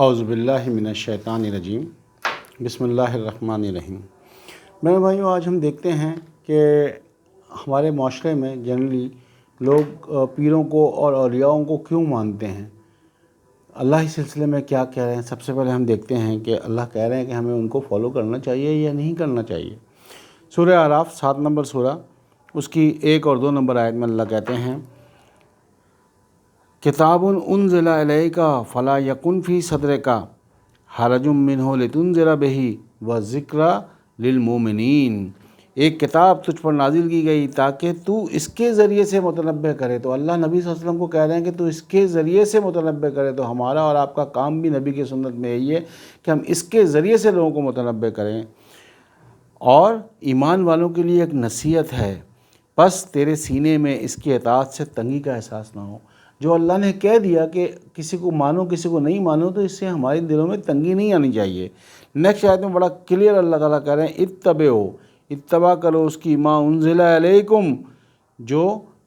اعوذ باللہ من الشیطان الرجیم بسم اللہ الرحمن الرحیم۔ میرے بھائیوں، آج ہم دیکھتے ہیں کہ ہمارے معاشرے میں جنرلی لوگ پیروں کو اور اولیاؤں کو کیوں مانتے ہیں، اللہ اس سلسلے میں کیا کہہ رہے ہیں۔ سب سے پہلے ہم دیکھتے ہیں کہ اللہ کہہ رہے ہیں کہ ہمیں ان کو فالو کرنا چاہیے یا نہیں کرنا چاہیے۔ سورہ اعراف 7 نمبر سورہ، اس کی 1 اور 2 نمبر آیت میں اللہ کہتے ہیں کتاب انزل الیک فلا یکن فی صدرک حرج منہ لتنذر بہ وذکری للمؤمنین۔ ایک کتاب تجھ پر نازل کی گئی تاکہ تو اس کے ذریعے سے متنبہ کرے۔ تو اللہ نبی صلی اللہ علیہ وسلم کو کہہ رہے ہیں کہ تو اس کے ذریعے سے متنبہ کرے۔ تو ہمارا اور آپ کا کام بھی نبی کی سنت میں یہی ہے کہ ہم اس کے ذریعے سے لوگوں کو متنبہ کریں، اور ایمان والوں کے لیے ایک نصیحت ہے، پس تیرے سینے میں اس کی اطاعت سے تنگی کا احساس نہ ہو۔ جو اللہ نے کہہ دیا کہ کسی کو مانو کسی کو نہیں مانو، تو اس سے ہمارے دلوں میں تنگی نہیں آنی چاہیے۔ نیکسٹ آیت میں بڑا کلیئر اللہ تعالیٰ کہہ رہے ہیں اتبع کرو اس کی ما انزل علیکم، جو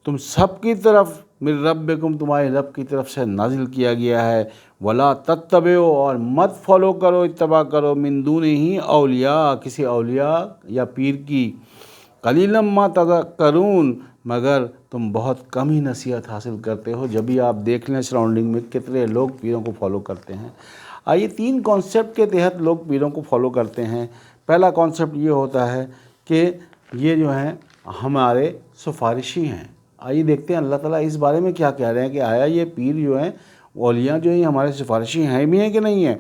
تم سب کی طرف من ربکم، تمہارے رب کی طرف سے نازل کیا گیا ہے، ولا تتبعوا، اور مت فالو کرو، اتباع کرو، من دونہ اولیاء، کسی اولیاء یا پیر کی، قلیلا ما تذکرون، مگر تم بہت کم ہی نصیحت حاصل کرتے ہو۔ جب بھی آپ دیکھ لیں سراؤنڈنگ میں کتنے لوگ پیروں کو فالو کرتے ہیں۔ آئیے 3 کانسیپٹ کے تحت لوگ پیروں کو فالو کرتے ہیں۔ پہلا کانسیپٹ یہ ہوتا ہے کہ یہ جو ہیں ہمارے سفارشی ہیں۔ آئیے دیکھتے ہیں اللہ تعالیٰ اس بارے میں کیا کہہ رہے ہیں کہ آیا یہ پیر جو ہیں، اولیاء جو ہیں، ہمارے سفارشی ہیں بھی ہیں کہ نہیں ہیں۔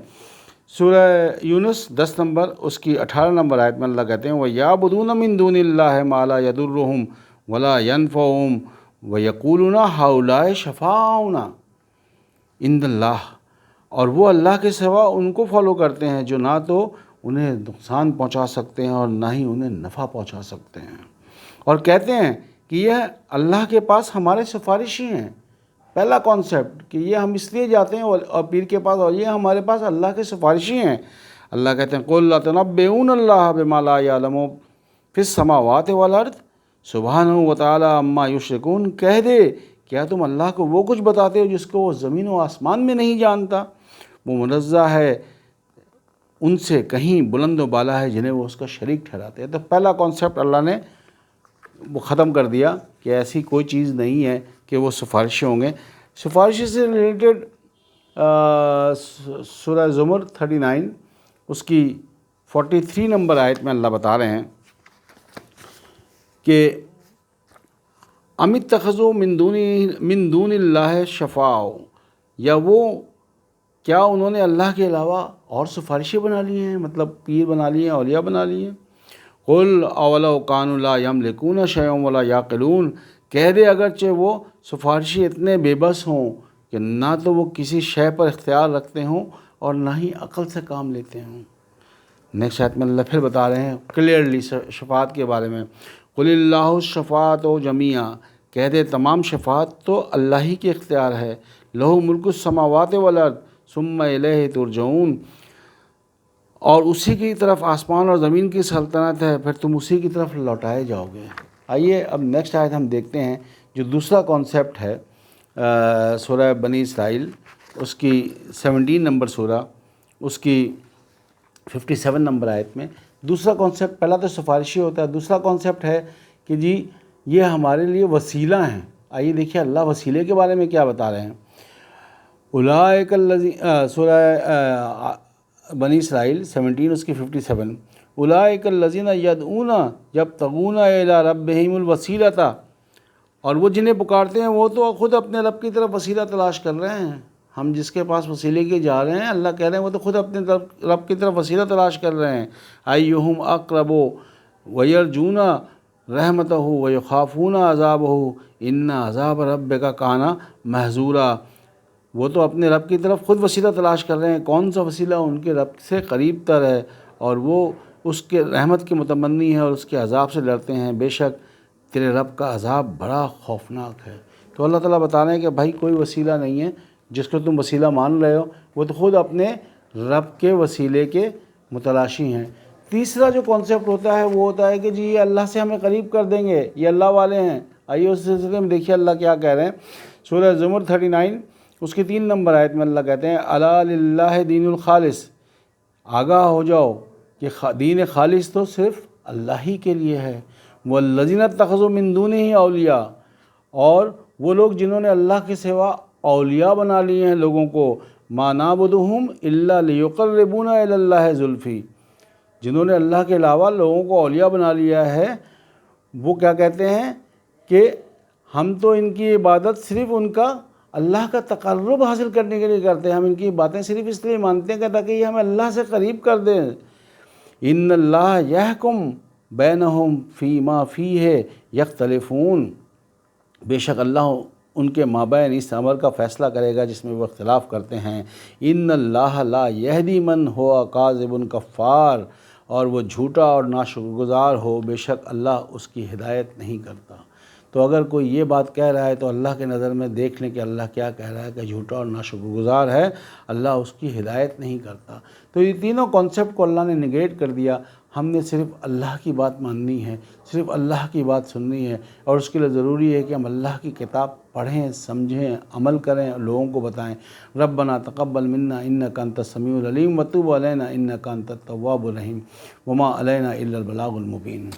سورہ یونس 10 نمبر، اس کی 18 نمبر آیت میں اللہ کہتے ہیں وَيَعْبُدُونَ مِن دُونِ اللَّهِ مَا لَا يَضُرُّهُمْ وَلَا يَنْفَعُهُمْ وَيَقُولُونَ هَؤُلَاءِ شَفَاعُنَا عِندَ اللَّهِ، اور وہ اللہ کے سوا ان کو فالو کرتے ہیں جو نہ تو انہیں نقصان پہنچا سکتے ہیں اور نہ ہی انہیں نفع پہنچا سکتے ہیں، اور کہتے ہیں کہ یہ اللہ کے پاس ہمارے سفارشی ہیں۔ پہلا کانسیپٹ کہ یہ ہم اس لیے جاتے ہیں اور پیر کے پاس، اور یہ ہمارے پاس اللہ کے سفارشی ہیں۔ اللہ کہتے ہیں قُلْ أَتُنَبِّئُونَ اللَّهَ بِمَا لَا يَعْلَمُ فِي السَّمَاوَاتِ وَالْأَرْضِ سُبْحَانَهُ وَتَعَالَىٰ عَمَّا يُشْرِكُونَ، کہہ دے کیا تم اللہ کو وہ کچھ بتاتے ہو جس کو وہ زمین و آسمان میں نہیں جانتا؟ وہ منزہ ہے ان سے کہیں بلند و بالا ہے جنہیں وہ اس کا شریک ٹھہراتے ہیں۔ تو پہلا کانسیپٹ اللہ نے وہ ختم کر دیا کہ ایسی کوئی چیز نہیں ہے کہ وہ سفارشی ہوں گے۔ سفارشی سے ریلیٹڈ سورہ زمر 39، اس کی 43 نمبر آیت میں اللہ بتا رہے ہیں کہ ام اتخذوا من دون اللہ شفاع، یا وہ کیا انہوں نے اللہ کے علاوہ اور سفارشی بنا لیے ہیں، مطلب پیر بنا لیے ہیں، اولیاء بنا لیے ہیں۔ قل اولو کانوا لا یملکون شیئا ولا یعقلون، کہہ دے اگرچہ وہ سفارشی اتنے بے بس ہوں کہ نہ تو وہ کسی شے پر اختیار رکھتے ہوں اور نہ ہی عقل سے کام لیتے ہوں۔ نیکسٹ آیت میں اللہ پھر بتا رہے ہیں کلیئرلی شفاعت کے بارے میں قل اللہ الشفاعۃ جمیعا، کہہ دے تمام شفاعت تو اللہ ہی کے اختیار ہے، لہ ملک السماوات والارض ثم الیہ ترجعون، اور اسی کی طرف آسمان اور زمین کی سلطنت ہے، پھر تم اسی کی طرف لوٹائے جاؤ گے۔ آئیے اب نیکسٹ آیت ہم دیکھتے ہیں جو دوسرا کانسیپٹ ہے سورہ بنی اسرائیل، اس کی 17 نمبر سورہ، اس کی 57 نمبر آیت میں دوسرا کانسیپٹ، پہلا تو سفارشی ہوتا ہے، دوسرا کانسیپٹ ہے کہ جی یہ ہمارے لیے وسیلہ ہیں۔ آئیے دیکھیے اللہ وسیلے کے بارے میں کیا بتا رہے ہیں۔ اولئک الذین، سورہ بنی اسرائیل 17، اس کی 57، اولئک الذین یدعون یبتغون الی ربہم الوسیلۃ، اور وہ جنہیں پکارتے ہیں وہ تو خود اپنے رب کی طرف وسیلہ تلاش کر رہے ہیں۔ ہم جس کے پاس وسیلے کے جا رہے ہیں، اللہ کہہ رہے ہیں وہ تو خود اپنے رب کی طرف وسیلہ تلاش کر رہے ہیں۔ ایہم اقرب ویرجون رحمتہ ویخافون عذابہ ان عذاب ربک کان محذورا، وہ تو اپنے رب کی طرف خود وسیلہ تلاش کر رہے ہیں۔ کون سا وسیلہ؟ ان کے رب سے قریب تر ہے، اور وہ اس کے رحمت کے متمنی ہے اور اس کے عذاب سے ڈرتے ہیں، بے شک تیرے رب کا عذاب بڑا خوفناک ہے۔ تو اللہ تعالیٰ بتا رہے ہیں کہ بھائی کوئی وسیلہ نہیں ہے جس کو تم وسیلہ مان رہے ہو، وہ تو خود اپنے رب کے وسیلے کے متلاشی ہیں۔ تیسرا جو کانسیپٹ ہوتا ہے وہ ہوتا ہے کہ جی یہ اللہ سے ہمیں قریب کر دیں گے، یہ اللہ والے ہیں۔ آئیے اس سلسلے میں دیکھیے اللہ کیا کہہ رہے ہیں۔ سورہ زمر 39، اس کی 3 نمبر آیت میں اللہ کہتے ہیں الا للہ دین الخالص، آگاہ ہو جاؤ کہ دین خالص تو صرف اللہ ہی کے لیے ہے۔ والذین اتخذوا من دونہ اولیاء، اور وہ لوگ جنہوں نے اللہ کے سوا اولیاء بنا لیے ہیں لوگوں کو، ما نعبدہم الا لیقربونا الی اللہ زلفی، جنہوں نے اللہ کے علاوہ لوگوں کو اولیاء بنا لیا ہے، وہ کیا کہتے ہیں کہ ہم تو ان کی عبادت صرف ان کا اللہ کا تقرب حاصل کرنے کے لیے کرتے ہیں، ہم ان کی باتیں صرف اس لیے مانتے ہیں کہ تاکہ یہ ہمیں اللہ سے قریب کر دیں۔ ان اللہ یحکم بینہم فیما فیہ یختلفون، بے شک اللہ ان کے مابین اس امر کا فیصلہ کرے گا جس میں وہ اختلاف کرتے ہیں۔ ان اللہ لا یہدی من ہوا کاذب کفار، اور وہ جھوٹا اور ناشکر گزار ہو، بے شک اللہ اس کی ہدایت نہیں کرتا۔ تو اگر کوئی یہ بات کہہ رہا ہے تو اللہ کے نظر میں دیکھ لیں کہ اللہ کیا کہہ رہا ہے کہ جھوٹا اور ناشکر گزار ہے، اللہ اس کی ہدایت نہیں کرتا۔ تو یہ تینوں کانسیپٹ کو اللہ نے نگیٹ کر دیا۔ ہم نے صرف اللہ کی بات ماننی ہے، صرف اللہ کی بات سننی ہے، اور اس کے لیے ضروری ہے کہ ہم اللہ کی کتاب پڑھیں، سمجھیں، عمل کریں، لوگوں کو بتائیں۔ ربنا تقبل منا انک انت السمیع العلیم وتب علینا انک انت التواب الرحیم وما علینا الا البلاغ المبین۔